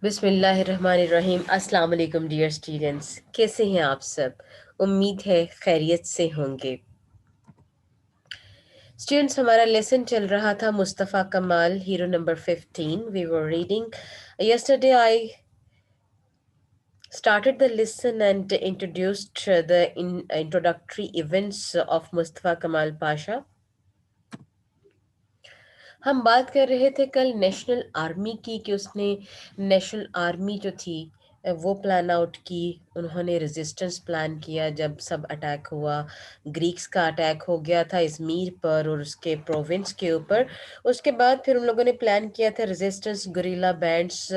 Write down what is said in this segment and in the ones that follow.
बिस्मिल्लाहिर्रहमानिर्रहीम। अस्सलाम वालेकुम डियर स्टूडेंट्स, कैसे हैं आप सब? उम्मीद है खैरियत से होंगे। स्टूडेंट्स, हमारा लेसन चल रहा था Mustafa Kemal, hero number 15। We were reading yesterday. I started the lesson and introduced the introductory events of Mustafa Kamal Pasha. हम बात कर रहे थे कल नेशनल आर्मी की कि उसने नेशनल आर्मी जो थी वो प्लान आउट की। उन्होंने रेजिस्टेंस प्लान किया जब सब अटैक हुआ। ग्रीक्स का अटैक हो गया था इज़मीर पर और उसके प्रोविंस के ऊपर। उसके बाद फिर उन लोगों ने प्लान किया था रेजिस्टेंस गुरिल्ला बैंड्स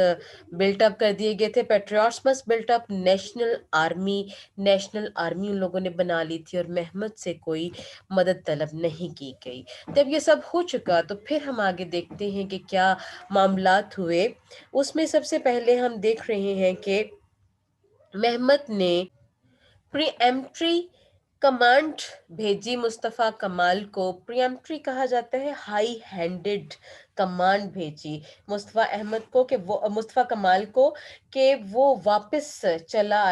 बिल्टअप कर दिए गए थे। Patriots must built up national army उन लोगों ने बना ली थी और मेहमत से कोई मदद तलब नहीं की गई। जब ये सब हो चुका तो फिर हम आगे देखते हैं कि क्या मामलात हुए। उसमें सबसे पहले हम देख रहे हैं कि मेहमत ने प्रीएम्प्टरी कमांड भेजी मुस्तफ़ा कमाल को। प्रीएम्प्टरी कहा जाता है हाई हैंडेड कमांड भेजी मुस्तफ़ा कमाल को कि वो वापस चला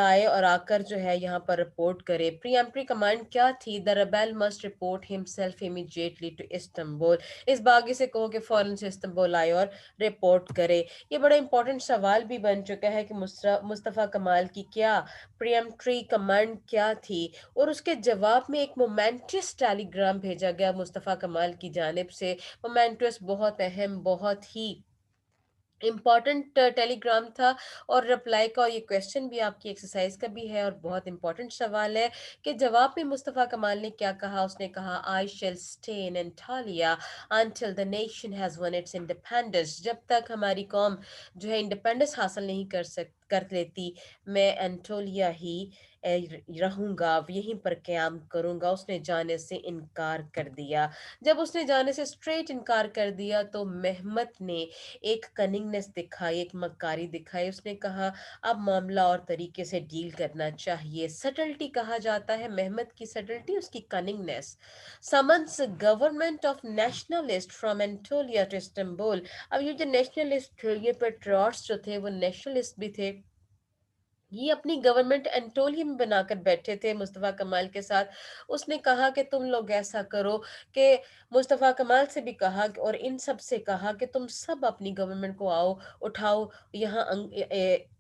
आए और आकर जो है यहाँ पर रिपोर्ट करे। प्रीएम्प्टरी कमांड क्या थी? The rebel must report himself immediately to Istanbul. इस बागी से कहो कि फौरन से इस्तांबुल आए और रिपोर्ट करे। ये बड़ा इंपॉर्टेंट सवाल भी बन चुका है कि मुस्तफ़ा कमाल की क्या प्रीएम्प्टरी कमांड क्या थी, और उसके जवाब में एक मोमेंटस टेलीग्राम भेजा गया मुस्तफ़ा कमाल की जानिब से। मोमेंटस बहुत अहम, बहुत ही इम्पॉर्टेंट टेलीग्राम था। और रिप्लाई का, और ये क्वेश्चन भी आपकी एक्सरसाइज का भी है और बहुत इंपॉर्टेंट सवाल है कि जवाब में मुस्तफ़ा कमाल ने क्या कहा। उसने कहा I shall stay in Anatolia until the nation has won its independence। जब तक हमारी कौम जो है इंडिपेंडेंस हासिल नहीं कर लेती, मैं एंटोलिया ही रहूंगा, यहीं पर क़याम करूंगा। उसने जाने से इनकार कर दिया। जब उसने जाने से स्ट्रेट इनकार कर दिया तो मेहमत ने एक कनिंगनेस दिखाई, एक मक्कारी दिखाई। उसने कहा अब मामला और तरीके से डील करना चाहिए। सटल्टी कहा जाता है मेहमत की सटल्टी, उसकी cunningness. Summons government of nationalist from Anatolia to Istanbul. अब ये जो नेशनलिस्ट थे, ये पेट्रियट्स जो थे वो नेशनलिस्ट भी थे। ये अपनी गवर्नमेंट एंटोलिया में बनाकर बैठे थे मुस्तफ़ा कमाल के साथ। उसने कहा कि तुम लोग ऐसा करो कि मुस्तफ़ा कमाल से भी कहा और इन सब से कहा कि तुम सब अपनी गवर्नमेंट को उठाओ, यहाँ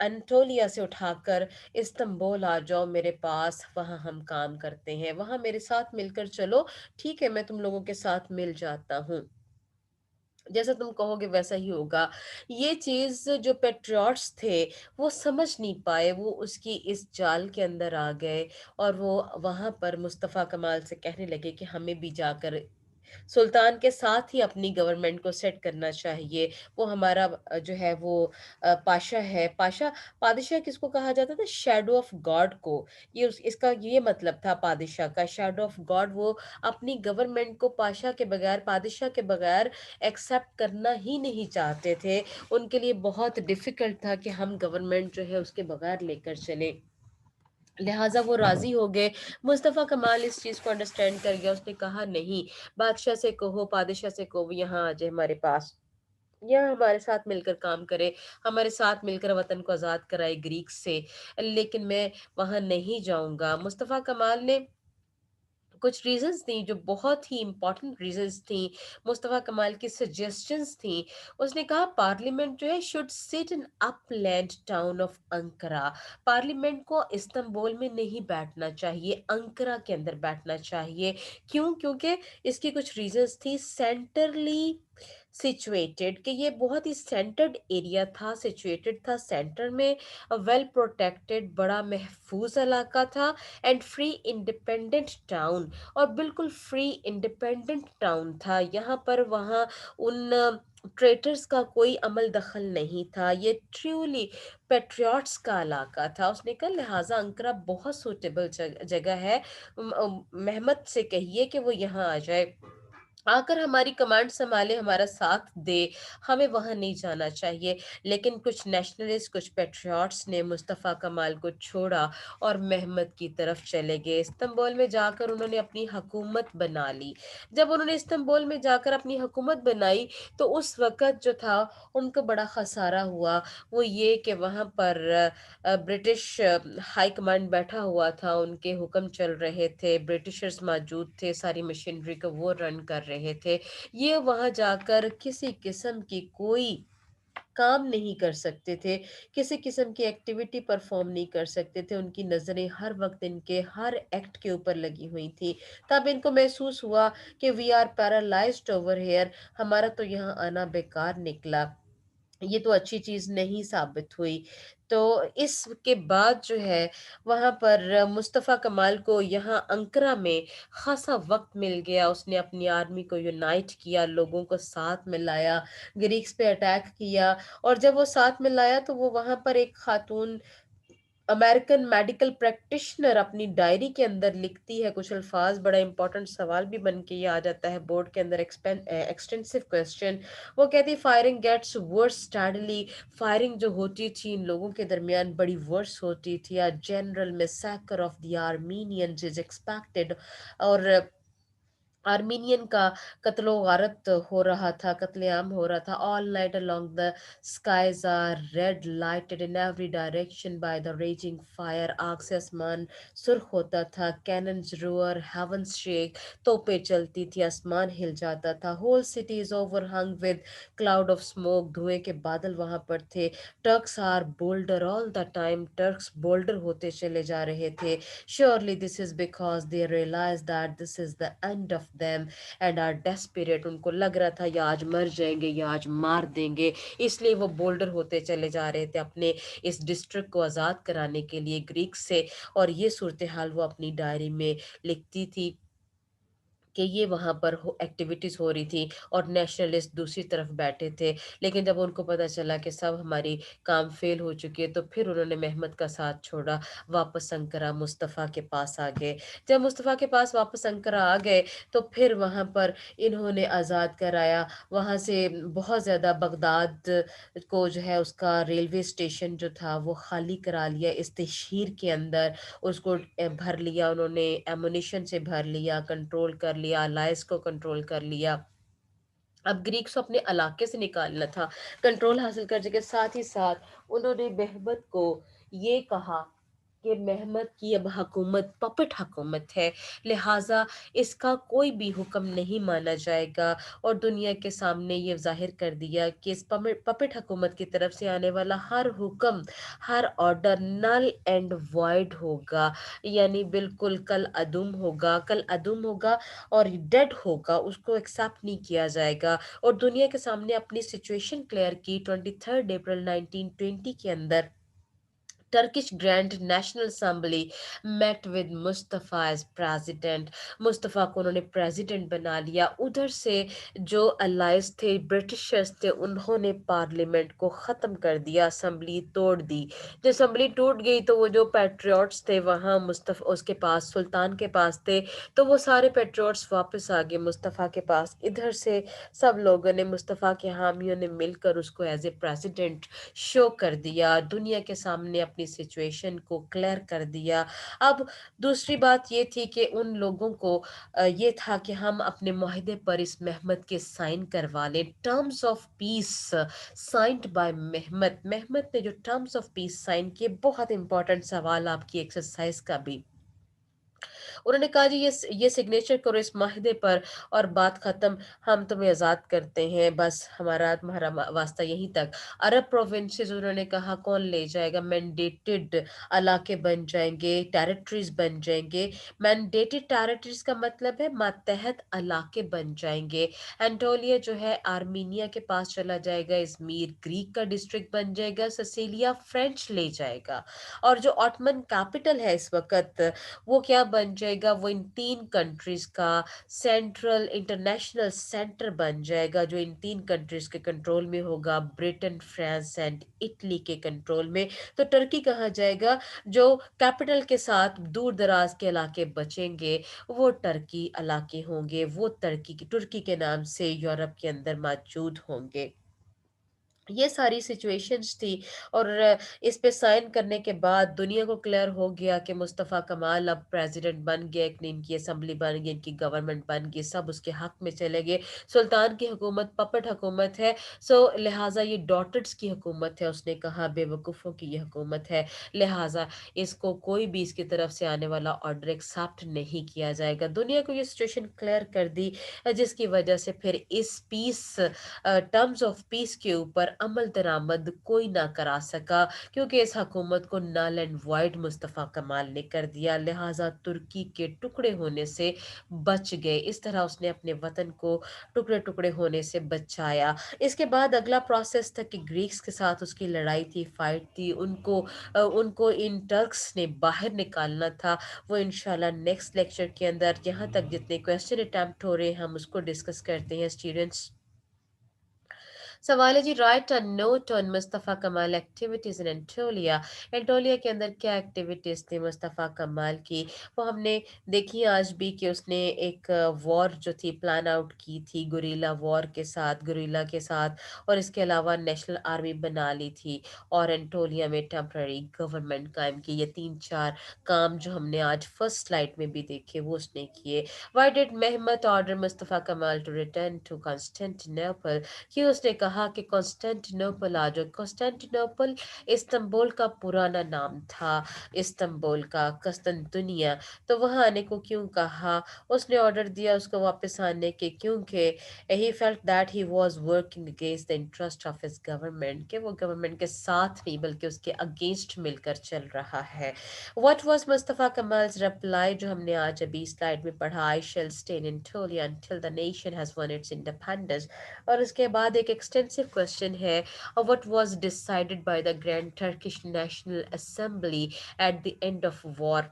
एंटोलिया से उठाकर इस्तांबुल आ जाओ मेरे पास, वहाँ हम काम करते हैं, वहाँ मेरे साथ मिलकर चलो। ठीक है, मैं तुम लोगों के साथ मिल जाता हूँ, जैसा तुम कहोगे वैसा ही होगा। ये चीज़ जो पेट्रियट्स थे वो समझ नहीं पाए, वो उसकी इस जाल के अंदर आ गए और वो वहाँ पर मुस्तफ़ा कमाल से कहने लगे कि हमें भी जाकर सुल्तान के साथ ही अपनी गवर्नमेंट को सेट करना चाहिए। वो हमारा जो है वो पाशा है। पादिशाह किसको कहा जाता था? शैडो ऑफ गॉड को। इसका ये मतलब था पादिशाह का, शैडो ऑफ गॉड। वो अपनी गवर्नमेंट को पाशा के बगैर, पादिशाह के बगैर एक्सेप्ट करना ही नहीं चाहते थे। उनके लिए बहुत डिफिकल्ट था कि हम गवर्नमेंट जो है उसके बगैर लेकर चले। लिहाजा वो राजी हो गए। मुस्तफ़ा कमाल इस चीज़ को अंडरस्टैंड कर गया। उसने कहा नहीं, बादशाह से कहो, बादशाह से कहो यहाँ आ जाए हमारे पास, या हमारे साथ मिलकर काम करे, हमारे साथ मिलकर वतन को आज़ाद कराए ग्रीक से। लेकिन मैं वहाँ नहीं जाऊंगा। मुस्तफ़ा कमाल ने कुछ रीजंस थी जो बहुत ही इंपॉर्टेंट रीजंस थी, मुस्तफ़ा कमाल की सजेशंस थी। उसने कहा पार्लियामेंट जो है should sit in upland town of Ankara. Parliament को इस्तांबुल में नहीं बैठना चाहिए, अंकारा के अंदर बैठना चाहिए। क्यों? क्योंकि इसकी कुछ रीजंस थी। सेंटरली सिचुएटेड, कि ये बहुत ही सेंटर्ड एरिया था, सिचुएटेड था सेंटर में, वेल प्रोटेक्टेड, बड़ा महफूज इलाका था। एंड फ्री इंडिपेंडेंट टाउन, और बिल्कुल फ्री इंडिपेंडेंट टाउन था। यहाँ पर वहाँ उन ट्रेटर्स का कोई अमल दखल नहीं था। ये ट्रूली पेट्रियट्स का इलाका था। उसने कहा लिहाजा अंकरा बहुत सूटेबल जगह है। मेहमत से कहिए कि वो यहाँ आ जाए। आकर हमारी कमांड सँभाले, हमारा साथ दे, हमें वहाँ नहीं जाना चाहिए। लेकिन कुछ नेशनलिस्ट, कुछ पैट्रियट्स ने मुस्तफ़ा कमाल को छोड़ा और महमद की तरफ चले गए। इस्तांबुल में जाकर उन्होंने अपनी हुकूमत बना ली। जब उन्होंने इस्तांबुल में जाकर अपनी हुकूमत बनाई, तो उस वक़्त जो था, उनको बड़ा ख़सारा हुआ। वो ये कि वहाँ पर ब्रिटिश हाई कमांड बैठा हुआ था, उनके हुक्म चल रहे थे, ब्रिटिशर्स मौजूद थे, सारी मशीनरी को वो रन कर रहे थे। ये वहाँ जाकर किसी किस्म की कोई काम नहीं कर सकते थे, किसी किस्म की एक्टिविटी परफ़ॉर्म नहीं कर सकते थे, उनकी नज़रें हर वक़्त इनके हर एक्ट के ऊपर लगी हुई थी। तब इनको महसूस हुआ कि we are paralysed over here, हमारा तो यहाँ आना बेकार निकला। ये तो अच्छी चीज़ नहीं साबित हुई। तो इसके बाद जो है, वहाँ पर मुस्तफ़ा कमाल को यहाँ अंकारा में ख़ासा वक़्त मिल गया। उसने अपनी आर्मी को यूनाइट किया, लोगों को साथ में लाया, ग्रीक्स पे अटैक किया। और जब वो साथ में लाया, तो वो वहाँ पर एक ख़ातून अमेरिकन मेडिकल प्रैक्टिशनर अपनी डायरी के अंदर लिखती है कुछ अल्फाज, बड़ा इंपॉर्टेंट सवाल भी बन के ये आ जाता है बोर्ड के अंदर, एक्सटेंसिव क्वेश्चन। वो कहती है फायरिंग गेट्स वर्स स्टैडली, फायरिंग जो होती थी इन लोगों के दरमियान बड़ी वर्स होती थी। A general massacre of the Armenians is expected. और आर्मीनियन का कत्लो-गारत हो रहा था, कत्लेआम हो रहा था। All night along the skies are red lighted in every direction by the raging fire. आग से आसमान सुर्ख होता था, कैनन्स रोअर, हेवंस शेक, तोपें चलती थी, आसमान हिल जाता था। Whole city is overhung with cloud of smoke, धुएँ के बादल वहाँ पर थे। Turks are bolder all the time, Turks bolder होते चले जा रहे थे। Surely this is because they realize that this is the end of them and are desperate। उनको लग रहा था या आज मर जाएंगे या आज मार देंगे, इसलिए वो बोल्डर होते चले जा रहे थे अपने इस डिस्ट्रिक्ट को आज़ाद कराने के लिए ग्रीक से। और ये सूरत हाल वो अपनी डायरी में लिखती थी कि ये वहाँ पर हो एक्टिविटीज़ हो रही थी और नेशनलिस्ट दूसरी तरफ बैठे थे। लेकिन जब उनको पता चला कि सब हमारी काम फ़ेल हो चुकी है, तो फिर उन्होंने महमद का साथ छोड़ा, वापस अंकारा मुस्तफ़ा के पास आ गए। जब मुस्तफ़ा के पास वापस अंकारा आ गए, तो फिर वहाँ पर इन्होंने आज़ाद कराया। वहाँ से बहुत ज़्यादा बगदाद को जो है उसका रेलवे स्टेशन जो था वो खाली करा लिया इस तशहीर के अंदर। उसको भर लिया उन्होंने, एमुनिशन से भर लिया, कंट्रोल कर लिया, अलाइस को कंट्रोल कर लिया। अब ग्रीक्स को अपने इलाके से निकालना था, कंट्रोल हासिल करने के साथ ही साथ उन्होंने महमद को ये कहा कि महमद की अब हुकूमत पपेट हुकूमत है, लिहाजा इसका कोई भी हुक्म नहीं माना जाएगा। और दुनिया के सामने ये ज़ाहिर कर दिया कि इस पपेट हुकूमत की तरफ से आने वाला हर हुक्म, हर ऑर्डर नल एंड वॉइड होगा, यानी बिल्कुल कल अदुम होगा और डेड होगा, उसको एक्सेप्ट नहीं किया जाएगा। और दुनिया के सामने अपनी सिचुएशन क्लियर की 23 अप्रैल 1920 के अंदर। Turkish grand national assembly met with Mustafa as president. Mustafa को उन्होंने प्रेसिडेंट बना लिया। उधर से जो अलाइज थे, ब्रिटिशर्स थे, उन्होंने पार्लियामेंट को ख़त्म कर दिया, असेंबली तोड़ दी। जब असेंबली टूट गई, तो वो जो पैट्रियट्स थे वहाँ मुस्तफ़ा उसके पास, सुल्तान के पास थे, तो वो सारे पैट्रियट्स वापस आ गए मुस्तफ़ा के पास। इधर से सब लोगों ने, मुस्तफ़ा के हामियों ने मिलकर उसको एज ए प्रेसिडेंट शो कर दिया, दुनिया के सामने अपनी सिचुएशन को क्लियर कर दिया। अब दूसरी बात ये थी कि उन लोगों को ये था कि हम अपने मुआहदे पर इस महमद के साइन करवा लें, terms of peace signed by Mehmed. Mehmed ने जो टर्म्स ऑफ पीस साइन किए, बहुत इंपॉर्टेंट सवाल आपकी एक्सरसाइज का भी। उन्होंने कहा जी ये सिग्नेचर करो इस माहदे पर और बात ख़त्म, हम तुम्हें आज़ाद करते हैं, बस हमारा तुम्हारा वास्ता यहीं तक। अरब प्रोविंसेस उन्होंने कहा कौन ले जाएगा, मैंडेटेड इलाके बन जाएंगे, टेरिटरीज बन जाएंगे। मैंडेटेड टेरिटरीज का मतलब है मातहत इलाके बन जाएंगे। एंटोलिया जो है आर्मीनिया के पास चला जाएगा, इज़मीर ग्रीक का डिस्ट्रिक्ट बन जाएगा, सिसिलिया फ्रेंच ले जाएगा। और जो ऑटमन कैपिटल है इस वक्त, वो क्या बन जाएगी, जाएगा वो इन तीन कंट्रीज का सेंट्रल इंटरनेशनल सेंटर बन जाएगा, जो इन तीन कंट्रीज के कंट्रोल में होगा, ब्रिटेन, फ्रांस एंड इटली के कंट्रोल में। तो टर्की कहाँ जाएगा? जो कैपिटल के साथ दूर दराज के इलाके बचेंगे वो टर्की इलाके होंगे, वो तुर्की के नाम से यूरोप के अंदर मौजूद होंगे। ये सारी सिचुएशंस थी। और इस पे साइन करने के बाद दुनिया को क्लियर हो गया कि मुस्तफ़ा कमाल अब प्रेसिडेंट बन गया, एक इनकी असम्बली बन गई, इनकी गवर्नमेंट बन गई, सब उसके हक में चले गए। सुल्तान की हुकूमत पपेट हुकूमत है, सो लिहाजा ये डॉटर्स की हुकूमत है। उसने कहा बेवकूफ़ों की ये हुकूमत है, लिहाजा इसको कोई भी इसकी तरफ से आने वाला ऑर्डर एक्सेप्ट नहीं किया जाएगा। दुनिया को ये सिचुएशन क्लियर कर दी, जिसकी वजह से फिर इस पीस टर्म्स ऑफ पीस के ऊपर अमल दरामद कोई ना करा सका, क्योंकि इस हुकूमत को नल एंड वाइड मुस्तफ़ा कमाल ने कर दिया। लिहाजा तुर्की के टुकड़े होने से बच गए। इस तरह उसने अपने वतन को टुकड़े टुकड़े होने से बचाया। इसके बाद अगला प्रोसेस था कि ग्रीक्स के साथ उसकी लड़ाई थी, फाइट थी, उनको इन टर्क्स ने बाहर निकालना था। वो इंशाल्लाह नेक्स्ट लेक्चर के अंदर, यहाँ तक जितने क्वेश्चन अटैम्प्ट हो रहे हैं हम उसको डिस्कस करते हैं स्टूडेंट्स। सवाल है जी, write a note on Mustafa Kemal activities इन एंटोलिया। एंटोलिया के अंदर क्या एक्टिविटीज थी मुस्तफ़ा कमाल की, वो हमने देखी आज भी कि उसने एक वॉर जो थी प्लान आउट की थी गुरिल्ला के साथ, और इसके अलावा नेशनल आर्मी बना ली थी, और एंटोलिया में टेम्पररी गवर्नमेंट कायम की। ये तीन चार काम जो हमने आज फर्स्ट स्लाइड में भी देखे वो उसने किए। Why did Mehmed order Mustafa Kemal to return to Constantinople? कि उसने कहा कि कॉन्स्टेंटिनोपल आ जाओ। कॉन्स्टेंटिनोपल इस्तांबुल का पुराना नाम था, इस्तांबुल का कस्तंतुनिया। तो वहां आने को क्यों कहा? उसने ऑर्डर दिया उसको वापस आने के, क्योंकि he felt that he was working against the interest of his government, कि वो गवर्नमेंट के साथ नहीं बल्कि उसके अगेंस्ट मिलकर चल रहा है। व्हाट वाज मुस्तफा कमाल्स रिप्लाई, जो हमने आज अभी स्लाइड में पढ़ा, आई shall stay in एंटोलिया until the nation has won its independence। और इसके बाद एक एक्सटेंसिव क्वेश्चन है, what was decided by the grand Turkish national assembly at the end of war?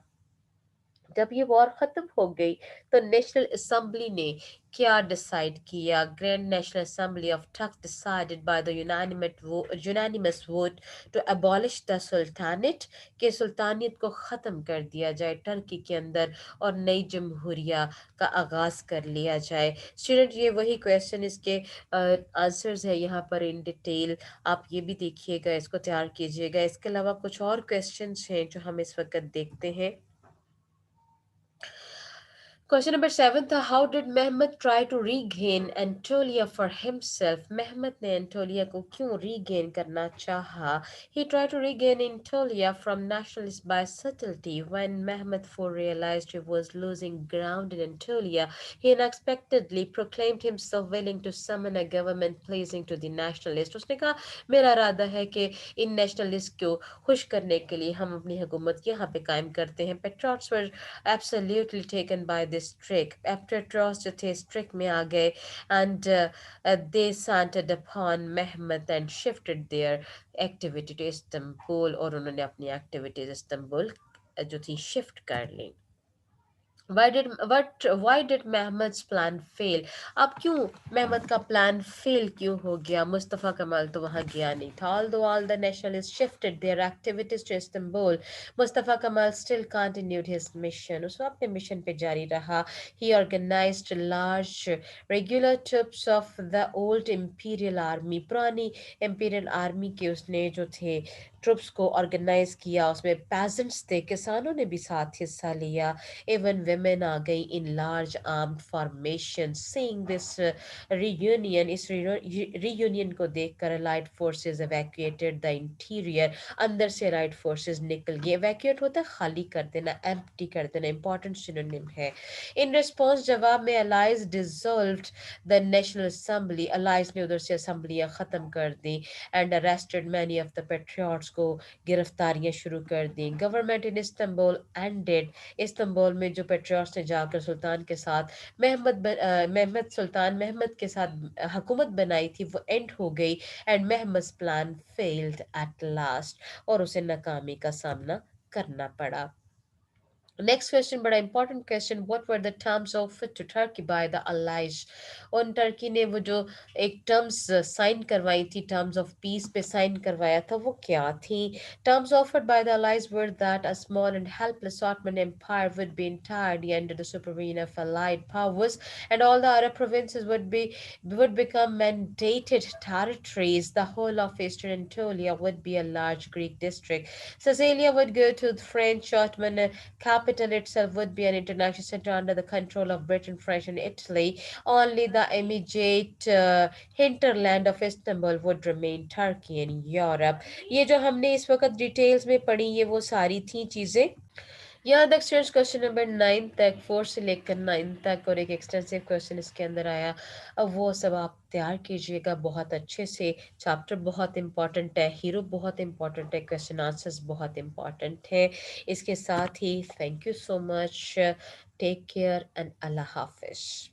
जब ये वॉर खत्म हो गई तो नेशनल असेंबली ने क्या डिसाइड किया? Grand national assembly of Turk decided by the unanimous vote to abolish the sultanate, के सुल्तानियत को ख़त्म कर दिया जाए टर्की के अंदर और नई जमहूरिया का आगाज़ कर लिया जाए। स्टूडेंट, ये वही क्वेश्चन, इसके आंसर्स है यहाँ पर इन डिटेल, आप ये भी देखिएगा, इसको तैयार कीजिएगा। इसके अलावा कुछ और क्वेश्चंस हैं जो हम इस वक्त देखते हैं। क्वेश्चन नंबर 7 था, how did Mehmed try to regain Anatolia for himself? Mehmed ने एंटोलिया को क्यों रीगेन करना चाहा? He try to regain Anatolia from nationalists by subtlety. When Mehmed IV realized he was losing ground in Anatolia, he unexpectedly proclaimed himself willing to summon a government pleasing to the nationalists. उसने कहा मेरा इरादा है कि इन nationalist को खुश करने के लिए हम अपनी हुकूमत यहाँ पे कायम करते हैं। पेट्रोट्स वर absolutely taken by this trick. After Trost जो थे trick में आ गए, and they centered upon Mehmet and shifted their activity to Istanbul, और उन्होंने अपनी activities इस्तांबुल जो थी shift कर ली। Why did Mehmet's plan fail? अब क्यों मेहमद का प्लान फेल क्यों हो गया? मुस्तफ़ा कमाल तो वहां गया नहीं था। Although all the nationalists shifted their activities to Istanbul, Mustafa कमाल still continued his mission. उसने अपने मिशन पे जारी रहा। He organized large regular troops of the old imperial army, पुरानी imperial army के उसने जो थे ट्रुप्स को ऑर्गेनाइज किया। उसमें peasants थे, किसानों ने भी साथ हिस्सा लिया। Even women आ गई in large armed formation. Seeing this reunion, इस reunion को देखकर allied forces evacuated the interior. अंदर से allied forces निकल गए। evacuate होता है खाली कर देना, empty कर देना, important synonym है। In response, जवाब में allies dissolved the national assembly. allies ने उधर से असम्बलियाँ ख़त्म कर दी and arrested many of the patriots, को गिरफ्तारियां शुरू कर दी। Government in Istanbul ended. Istanbul में जो पेट्रियट्स ने जाकर सुल्तान के साथ महमद के साथ हुकूमत बनाई थी वो एंड हो गई, and Mehmed plan failed at last, और उसे नाकामी का सामना करना पड़ा। Next question, बड़ा important question. What were the terms offered to Turkey by the allies? उन टर्की ने वो जो एक टर्म्स साइन करवाई थी, टर्म्स ऑफ पीस पे साइन करवाया था, वो क्या थी? Terms offered by the allies were that a small and helpless Ottoman Empire would be entirely under the supervision of allied powers, and all the Arab provinces would become mandated territories. The whole of eastern Anatolia would be a large Greek district. Caesarea would go to the French Ottoman capital itself would be an international center under the control of Britain, France, and Italy. Only the immediate hinterland of Istanbul would remain Turkey and Europe. ये जो हमने इस वक्त details में पढ़ी ये वो सारी थी चीज़ें। यहाँ तक स्टूडेंट्स क्वेश्चन नंबर 9 तक, 4 से लेकर 9 तक, और एक एक्सटेंसिव क्वेश्चन इसके अंदर आया। अब वो सब आप तैयार कीजिएगा बहुत अच्छे से। चैप्टर बहुत इंपॉर्टेंट है, हीरो बहुत इंपॉर्टेंट है, क्वेश्चन आंसर्स बहुत इंपॉर्टेंट है। इसके साथ ही thank you so much, take care and अल्लाह हाफिज।